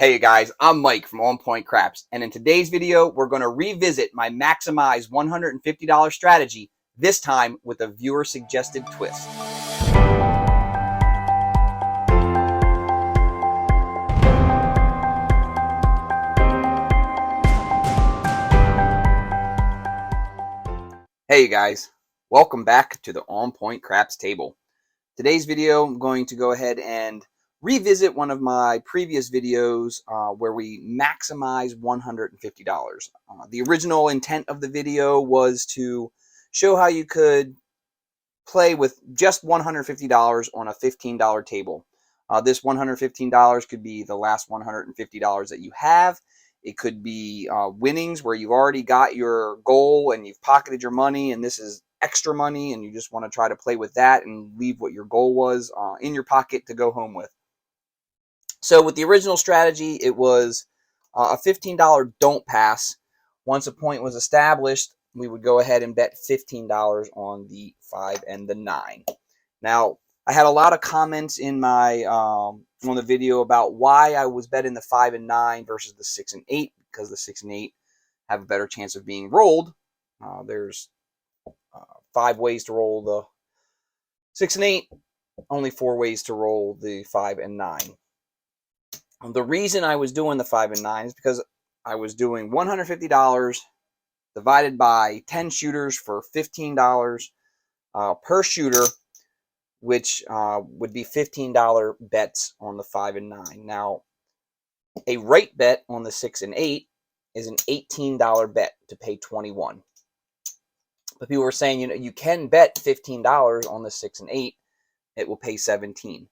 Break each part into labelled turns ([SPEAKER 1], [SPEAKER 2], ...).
[SPEAKER 1] Hey guys, I'm Mike from On Point Craps, and in today's video, we're going to revisit my Maximize $150 strategy, this time with a viewer-suggested twist. Hey guys, welcome back to the On Point Craps table. Today's video, I'm going to go ahead and revisit one of my previous videos where we maximize $150. The original intent of the video was to show how you could play with just $150 on a $15 table. This $115 could be the last $150 that you have. It could be winnings where you've already got your goal and you've pocketed your money and this is extra money and you just want to try to play with that and leave what your goal was in your pocket to go home with. So with the original strategy, it was a $15 don't pass. Once a point was established, we would go ahead and bet $15 on the 5 and the 9. Now, I had a lot of comments in my on the video about why I was betting the 5 and 9 versus the 6 and 8, because the 6 and 8 have a better chance of being rolled. There's 5 ways to roll the 6 and 8, only 4 ways to roll the 5 and 9. The reason I was doing the 5 and 9 is because I was doing $150 divided by 10 shooters for $15 per shooter, which would be $15 bets on the 5 and 9. Now, a right bet on the 6 and 8 is an $18 bet to pay $21. But people were saying, you can bet $15 on the 6 and 8. It will pay $17.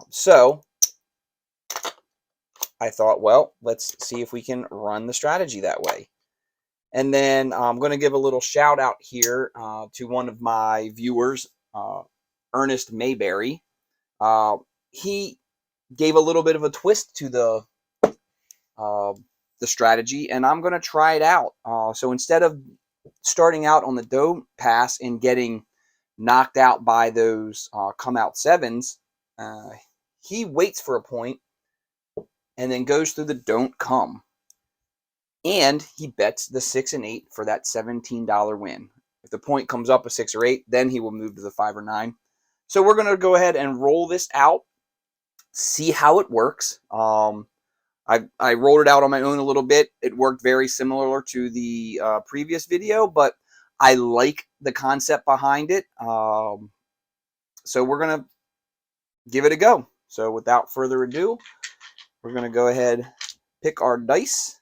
[SPEAKER 1] So I thought, well, let's see if we can run the strategy that way. And then I'm going to give a little shout out here to one of my viewers, Ernest Mayberry. He gave a little bit of a twist to the strategy, and I'm going to try it out. So instead of starting out on the don't pass and getting knocked out by those come out 7s, he waits for a point and then goes through the don't come. And he bets the 6 and 8 for that $17 win. If the point comes up a 6 or 8, then he will move to the 5 or 9. So we're going to go ahead and roll this out, see how it works. I rolled it out on my own a little bit. It worked very similar to the previous video, but I like the concept behind it. So we're going to give it a go. So without further ado, we're going to go ahead, pick our dice.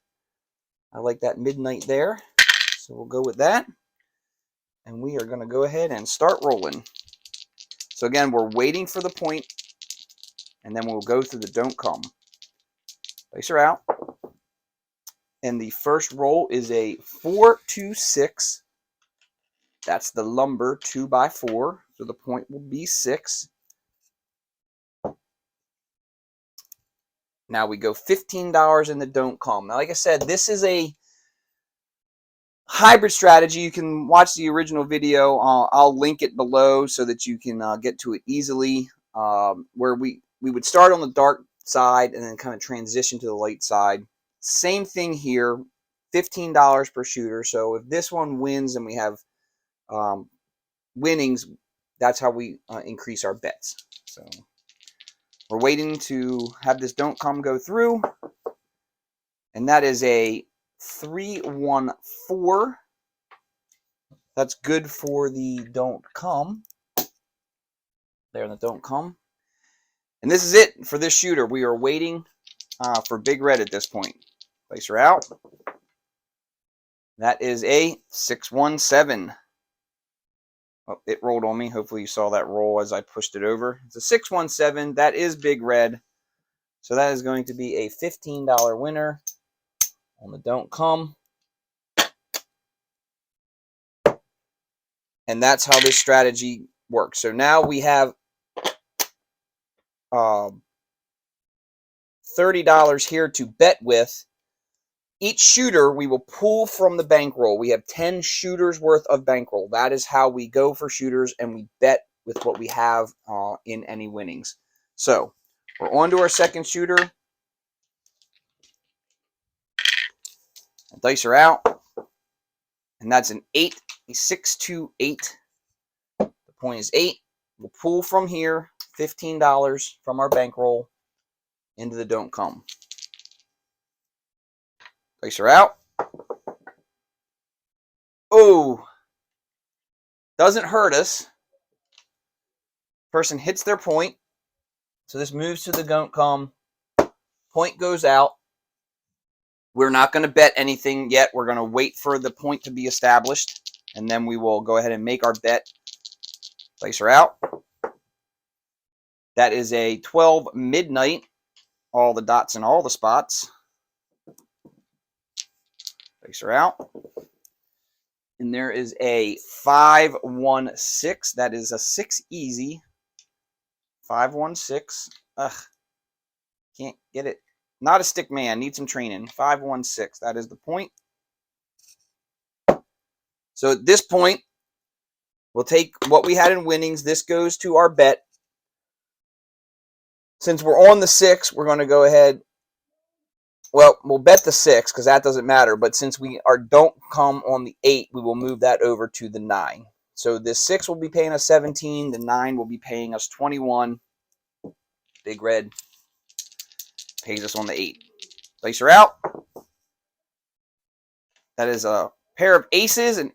[SPEAKER 1] I like that midnight there, so we'll go with that. And we are going to go ahead and start rolling. So again, we're waiting for the point, and then we'll go through the don't come. Dice are out. And the first roll is a 4-2-6. That's the lumber 2x4, so the point will be 6. Now we go $15 in the don't come. Now, like I said, this is a hybrid strategy. You can watch the original video. I'll link it below so that you can get to it easily. Where we would start on the dark side and then kind of transition to the light side. Same thing here, $15 per shooter. So if this one wins and we have winnings, that's how we increase our bets. So we're waiting to have this don't come go through. And that is a 3-1-4. That's good for the don't come. There in the don't come. And this is it for this shooter. We are waiting for big red at this point. Place her out. That is a 6-1-7. Oh, it rolled on me. Hopefully you saw that roll as I pushed it over. It's a 6-1-7. That is big red. So that is going to be a $15 winner on the don't come. And that's how this strategy works. So now we have $30 here to bet with. Each shooter we will pull from the bankroll. We have 10 shooters worth of bankroll. That is how we go for shooters, and we bet with what we have in any winnings. So we're on to our second shooter. Dice are out. And that's an 8, a 6, 2, 8. The point is 8. We'll pull from here $15 from our bankroll into the don't come. Dice are out. Oh, doesn't hurt us. Person hits their point. So this moves to the don't come. Point goes out. We're not going to bet anything yet. We're going to wait for the point to be established, and then we will go ahead and make our bet. Dice are out. That is a 12 midnight. All the dots in all the spots. Dice are out. And there is a 5, 1, 6. That is a 6 easy. 5, 1, 6. Ugh. Can't get it. Not a stick man. Need some training. 5, 1, 6. That is the point. So at this point, we'll take what we had in winnings. This goes to our bet. Since we're on the 6, we're going to go ahead. Well, we'll bet the 6 because that doesn't matter. But since we don't come on the 8, we will move that over to the 9. So this 6 will be paying us 17. The 9 will be paying us 21. Big red pays us on the 8. Dice are out. That is a pair of aces, and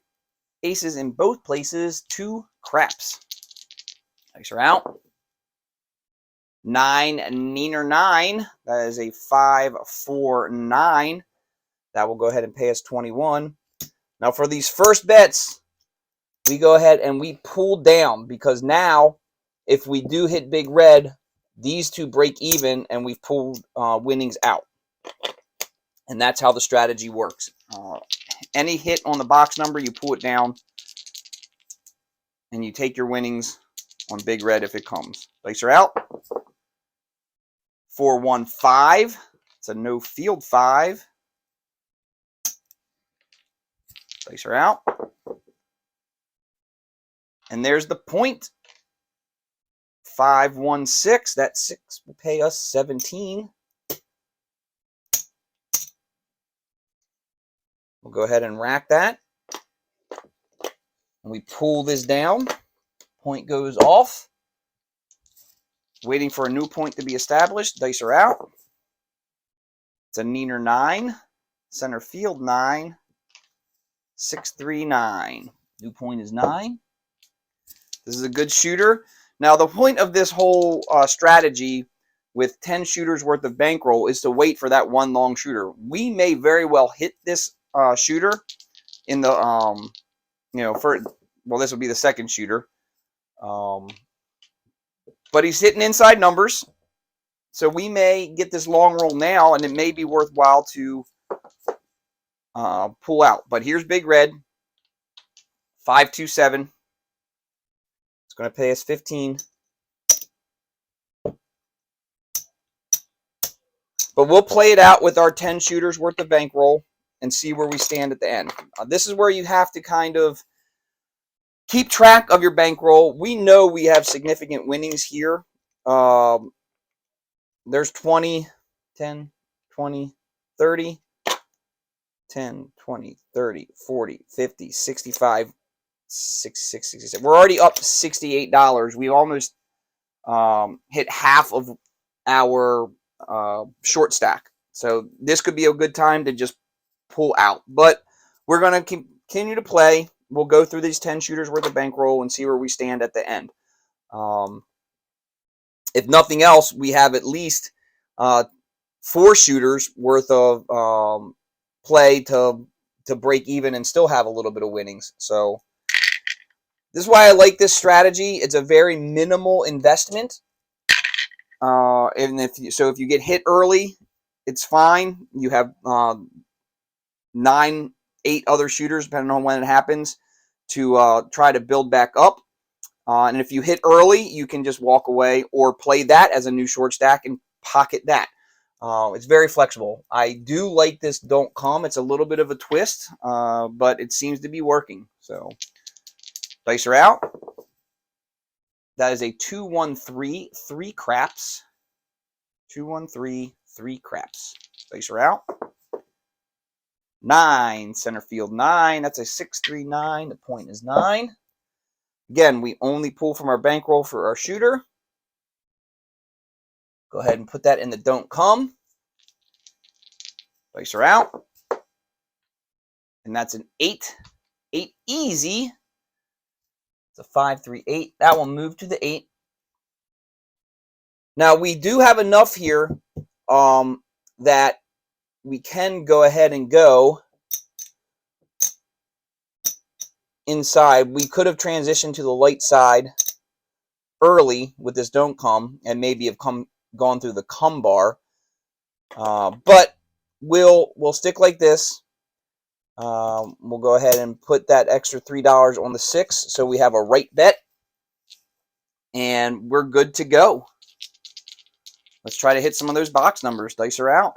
[SPEAKER 1] aces in both places. 2 craps. Dice are out. 9, neener 9. That is a 5, 4, 9. That will go ahead and pay us 21. Now for these first bets, we go ahead and we pull down, because now if we do hit big red, these two break even and we've pulled winnings out. And that's how the strategy works. Any hit on the box number, you pull it down and you take your winnings on big red if it comes. Dice are out. 4, 1, 5. It's a no field 5. Dice are out. And there's the point. 5, 1, 6. That 6 will pay us 17. We'll go ahead and rack that. And we pull this down. Point goes off. Waiting for a new point to be established. Dice are out. It's a neener 9. Center field 9. 6, 3, 9. New point is 9. This is a good shooter. Now, the point of this whole strategy with 10 shooters worth of bankroll is to wait for that one long shooter. We may very well hit this shooter in the, this will be the second shooter. But he's hitting inside numbers. So we may get this long roll now, and it may be worthwhile to pull out. But here's big red. 5, 2, 7. It's going to pay us 15. But we'll play it out with our 10 shooters worth of bankroll and see where we stand at the end. This is where you have to kind of keep track of your bankroll. We know we have significant winnings here. There's 20, 10, 20, 30, 10, 20, 30, 40, 50, 65, 66, 67. We're already up to $68. We almost hit half of our short stack. So this could be a good time to just pull out. But we're going to continue to play. We'll go through these 10 shooters worth of bankroll and see where we stand at the end. If nothing else, we have at least 4 shooters worth of play to break even and still have a little bit of winnings. So this is why I like this strategy. It's a very minimal investment. And if you get hit early, it's fine. You have 9, 8 other shooters, depending on when it happens, to try to build back up. And if you hit early, you can just walk away or play that as a new short stack and pocket that. It's very flexible. I do like this don't come. It's a little bit of a twist, but it seems to be working. So dice are out. That is a 2, 1, 3, 3 craps. 2, 1, 3, 3 craps. Dice are out. 9, center field 9. That's a 639. The point is 9. Again, we only pull from our bankroll for our shooter. Go ahead and put that in the don't come. Dice her out. And that's an 8. 8 easy. It's a 5, 3, 8. That will move to the 8. Now, we do have enough here that we can go ahead and go inside. We could have transitioned to the light side early with this don't come and maybe have gone through the come bar. But we'll stick like this. We'll go ahead and put that extra $3 on the 6 so we have a right bet. And we're good to go. Let's try to hit some of those box numbers. Dice are out.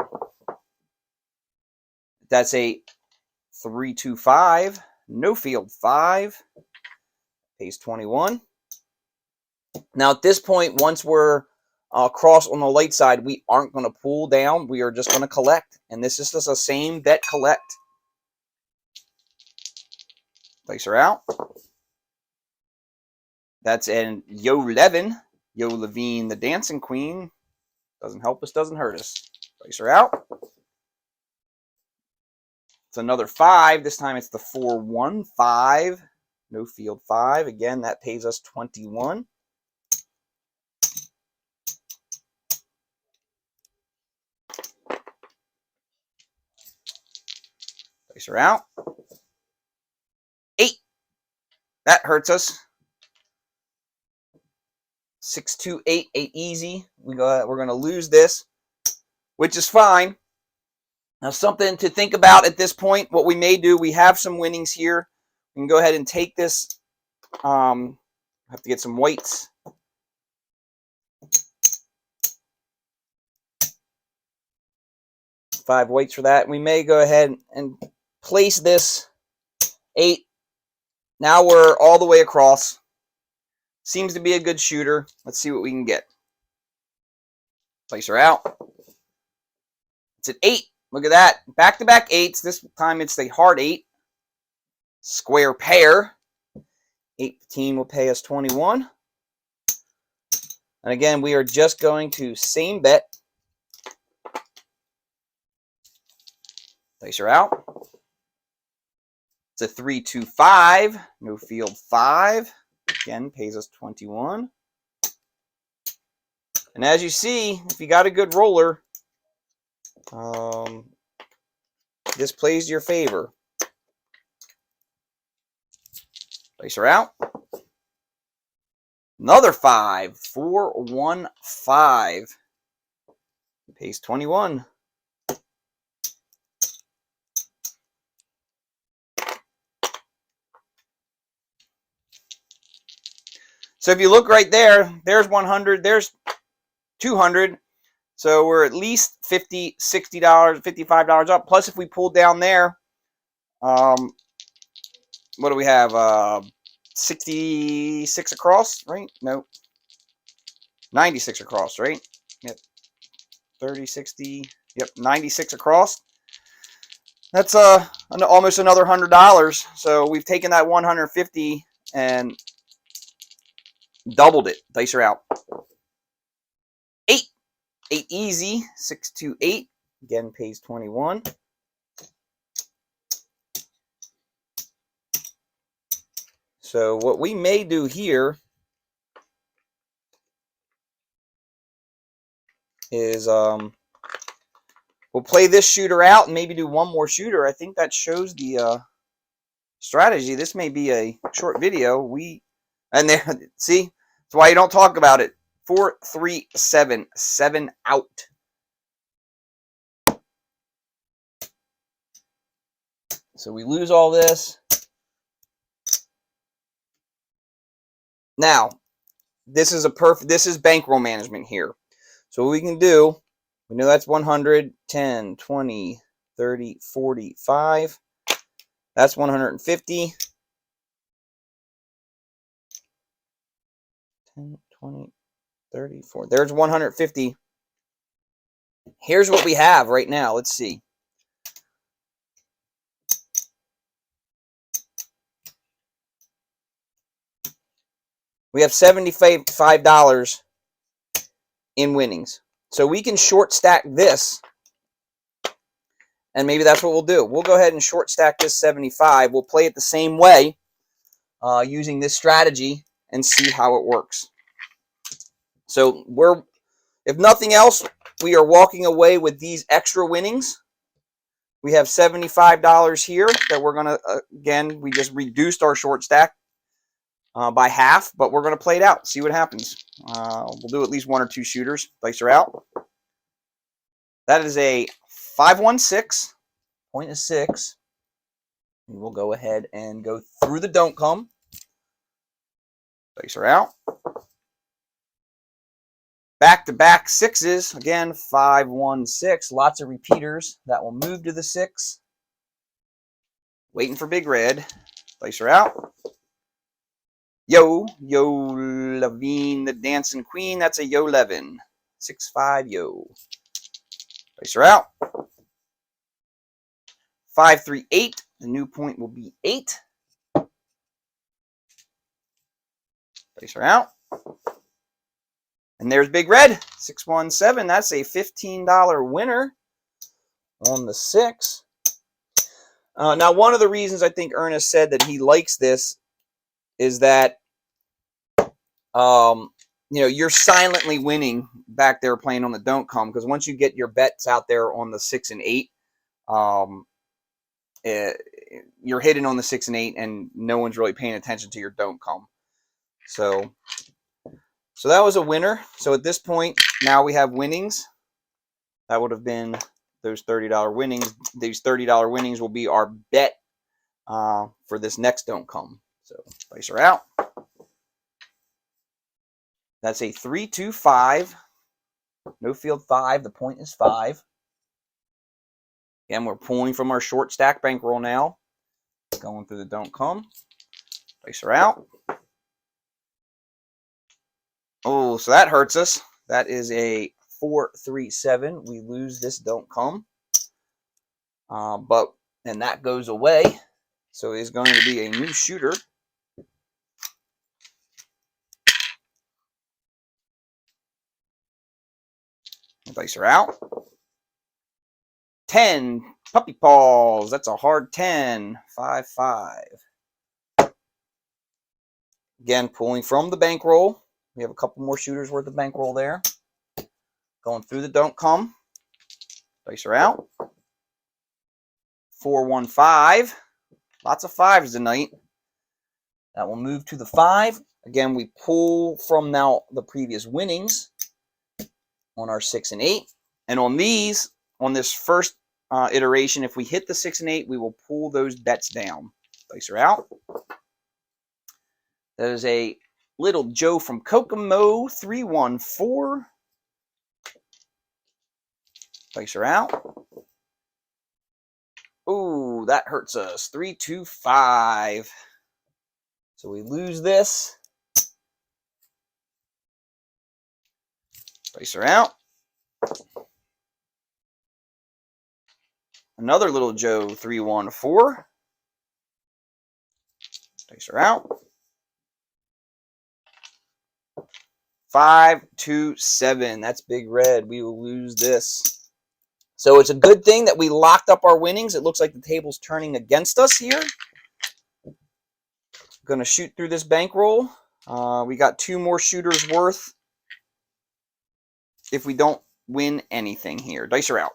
[SPEAKER 1] That's a 325. No field 5. Pays 21. Now at this point, once we're across on the light side, we aren't going to pull down. We are just going to collect. And this is just the same bet collect. Dice are out. That's an Yo Levin. Yo Levine, the dancing queen. Doesn't help us, doesn't hurt us. Dice are out. It's another 5. This time it's the 415. No field 5. Again, that pays us 21. Dice are out. 8. That hurts us. 6, 2, 8. 8 easy. We're going to lose this, which is fine. Now, something to think about at this point, what we may do, we have some winnings here. We can go ahead and take this. Have to get some whites. Five whites for that. We may go ahead and place this 8. Now we're all the way across. Seems to be a good shooter. Let's see what we can get. Place her out. It's an 8. Look at that. Back-to-back 8s. This time it's the hard 8. Square pair. 18 will pay us 21. And again, we are just going to same bet. Place her out. It's a 325. No field 5. Again, pays us 21. And as you see, if you got a good roller, this plays to your favor. Place her out. Another 5. 415. Pays 21. So if you look right there, there's 100, there's 200. So we're at least $50, $60, $55 up. Plus, if we pull down there, what do we have? 66 across, right? No. 96 across, right? Yep. 30, 60. Yep, 96 across. That's almost another $100. So we've taken that 150 and doubled it. Dice are out. 8. 8 easy. 6, 2, 8. Again, pays 21. So what we may do here is we'll play this shooter out and maybe do one more shooter. I think that shows the strategy. This may be a short video. And there, see, that's why you don't talk about it. 4, 3, 7, 7 out. So we lose all this. Now, this is bankroll management here. So what we can do, we know that's 100, 10, 20, 30, 45. That's 150. 10, 20, 30, 40. There's 150. Here's what we have right now. Let's see. We have $75 in winnings. So we can short stack this, and maybe that's what we'll do. We'll go ahead and short stack this 75. We'll play it the same way using this strategy and see how it works. So if nothing else, we are walking away with these extra winnings. We have $75 here that we're going to, again, we just reduced our short stack by half, but we're going to play it out, see what happens. We'll do at least 1 or 2 shooters. Dice are out. That is a 5-1-6. Point is 6. We will go ahead and go through the don't come. Dice are out. Back-to-back 6s. Again, 5-1-6. Lots of repeaters. That will move to the 6. Waiting for big red. Dice are out. Yo Levine, the dancing queen. That's a yo 11. 6-5 yo. Dice are out. 5-3-8. The new point will be 8. Dice are out. And there's big red. 6-1-7. That's a $15 winner on the 6. Now, one of the reasons I think Ernest said that he likes this is that you're silently winning back there playing on the don't come, because once you get your bets out there on the 6 and 8, you're hitting on the 6 and 8, and no one's really paying attention to your don't come. So that was a winner. So at this point, now we have winnings. That would have been those $30 winnings. These $30 winnings will be our bet for this next don't come. So dice are out. That's a 3-2-5. No field 5. The point is 5. Again, we're pulling from our short stack bankroll now. Going through the don't come. Dice are out. Oh, so that hurts us. That is a 4-3-7. We lose this don't come. And that goes away. So it is going to be a new shooter. The dice are out. 10. Puppy paws. That's a hard 10. 5-5. Again, pulling from the bankroll. We have a couple more shooters worth of bankroll there. Going through the don't come. Dice are out. 4-1-5. Lots of 5s tonight. That will move to the 5. Again, we pull from now the previous winnings on our 6 and 8. And on this first iteration, if we hit the 6 and 8, we will pull those bets down. Dice are out. That is a Little Joe from Kokomo, 3-1-4. Dice are out. Ooh, that hurts us. 3-2-5. So we lose this. Dice are out. Another Little Joe, 3-1-4. Dice are out. 5-2-7. That's big red. We will lose this. So it's a good thing that we locked up our winnings. It looks like the table's turning against us here. Going to shoot through this bankroll. We got 2 more shooters worth if we don't win anything here. Dice are out.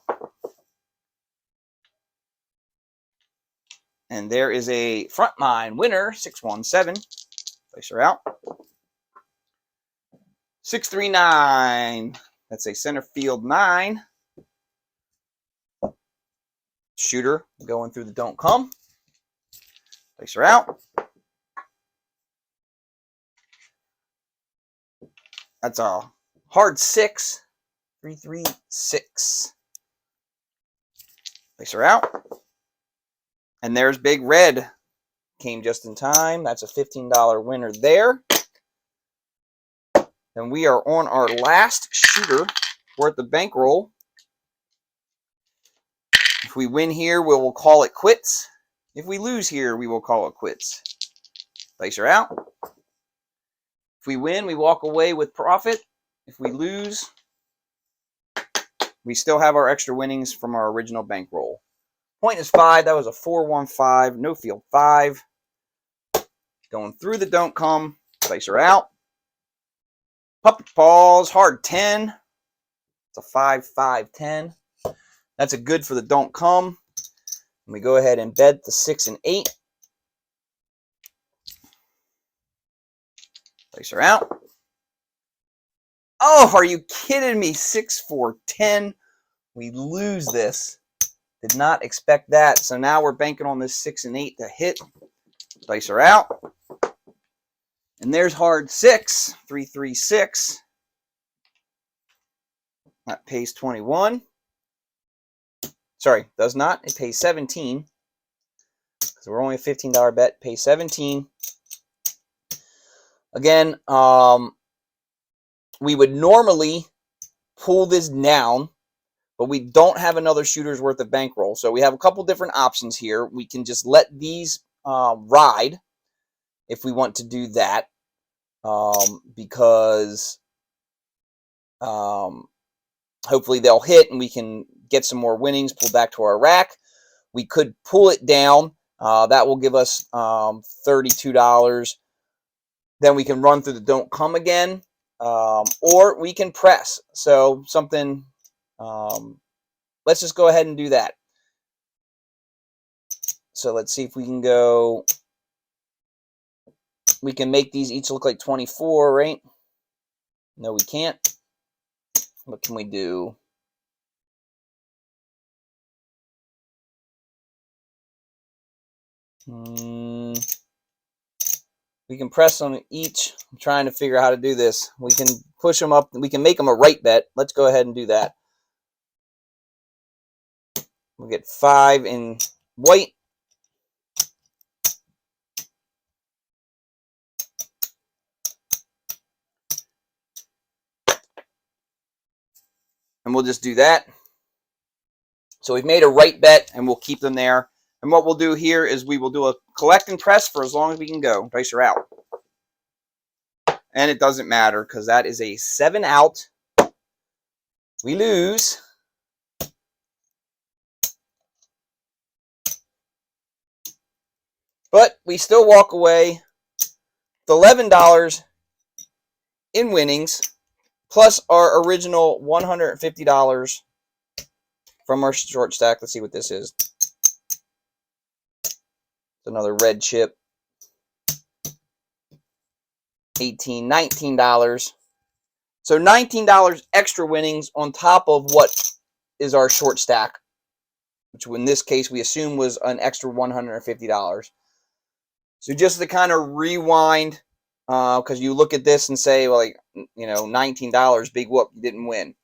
[SPEAKER 1] And there is a front mine winner, 6-1-7. Dice are out. 6-3-9. That's a center field 9. Shooter going through the don't come. Dice are out. That's a hard 6. 3-3-6. Dice are out. And there's big red. Came just in time. That's a $15 winner there. And we are on our last shooter worth the bankroll. If we win here, we will call it quits. If we lose here, we will call it quits. Dice are out. If we win, we walk away with profit. If we lose, we still have our extra winnings from our original bankroll. Point is 5. That was a 4-1-5. No field 5. Going through the don't come. Dice are out. Puppet paws. Hard 10. It's a 5-5-10. That's a good for the don't come. And we go ahead and bet the 6 and 8. Dice are out. Oh, are you kidding me? 6-4-10. We lose this. Did not expect that. So now we're banking on this 6 and 8 to hit. Dice are out. And there's hard 6. 3-3-6. That pays 21. Sorry, does not. It pays 17. Because we're only a $15 bet. Pays 17. Again, we would normally pull this down, but we don't have another shooter's worth of bankroll. So we have a couple different options here. We can just let these ride if we want to do that, because hopefully they'll hit and we can get some more winnings, pull back to our rack. We could pull it down. That will give us $32. Then we can run through the don't come again, or we can press. So something, let's just go ahead and do that. So let's see if we can go, we can make these each look like 24, right? No, we can't. What can we do? We can press them each. I'm trying to figure out how to do this. We can push them up. We can make them a right bet. Let's go ahead and do that. We'll get 5 in white. And we'll just do that. So we've made a right bet, and we'll keep them there. And what we'll do here is we will do a collect and press for as long as we can go. Dice are out. And it doesn't matter because that is a 7 out. We lose. But we still walk away with $11 in winnings, plus our original $150 from our short stack. Let's see what this is. It's another red chip. $18, $19. So $19 extra winnings on top of what is our short stack, which in this case we assume was an extra $150. So just to kind of rewind, because you look at this and say, well, like, you know, $19, big whoop, you didn't win.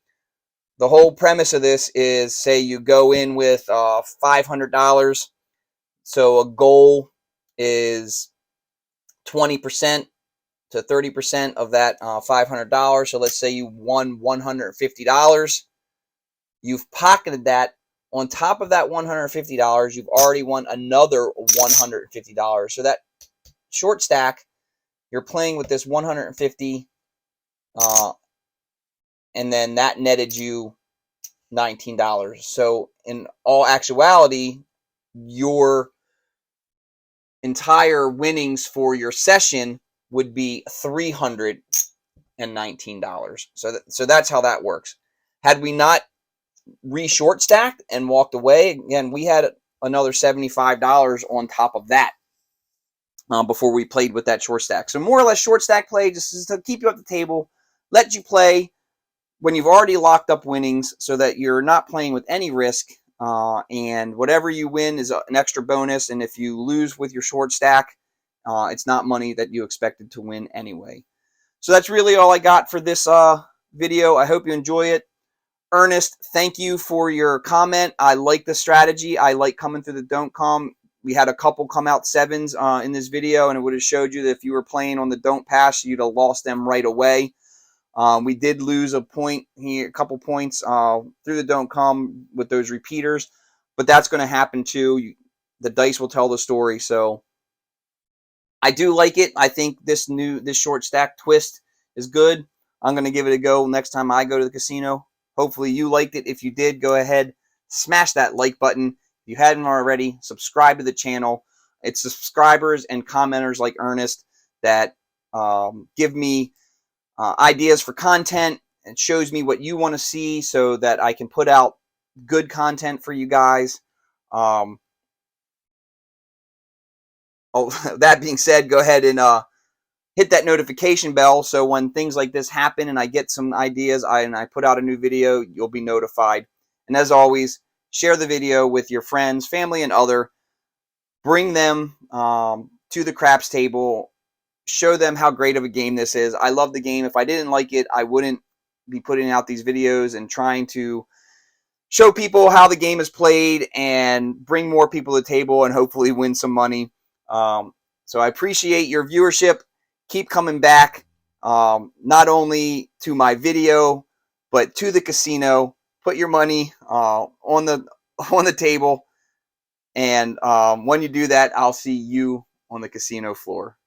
[SPEAKER 1] The whole premise of this is, say you go in with $500, so a goal is 20% to 30% of that $500. So let's say you won $150. You've pocketed that. On top of that $150, you've already won another $150. So that short stack, you're playing with this 150, and then that netted you $19. So in all actuality, your entire winnings for your session would be $319. So that's how that works. Had we not re-short stacked and walked away, again, we had another $75 on top of that before we played with that short stack. So more or less short stack play just to keep you at the table, let you play when you've already locked up winnings so that you're not playing with any risk, and whatever you win is an extra bonus, and if you lose with your short stack, it's not money that you expected to win anyway. So that's really all I got for this video. I hope you enjoy it. Ernest, thank you for your comment. I like the strategy. I like coming through the don't come. We had a couple come out 7s in this video, and it would have showed you that if you were playing on the don't pass, you'd have lost them right away. We did lose a point here, a couple points through the don't come with those repeaters, but that's going to happen too. The dice will tell the story. So I do like it. I think this short stack twist is good. I'm going to give it a go next time I go to the casino. Hopefully you liked it. If you did, go ahead, smash that like button. If you hadn't already, subscribe to the channel. It's subscribers and commenters like Ernest that give me ideas for content and shows me what you want to see so that I can put out good content for you guys. Oh, that being said, go ahead and hit that notification bell so when things like this happen and I get some ideas and I put out a new video, you'll be notified. And as always, share the video with your friends, family, and other. Bring them to the craps table. Show them how great of a game this is. I love the game. If I didn't like it, I wouldn't be putting out these videos and trying to show people how the game is played and bring more people to the table and hopefully win some money. So I appreciate your viewership. Keep coming back, not only to my video, but to the casino. Put your money on the table, and when you do that, I'll see you on the casino floor.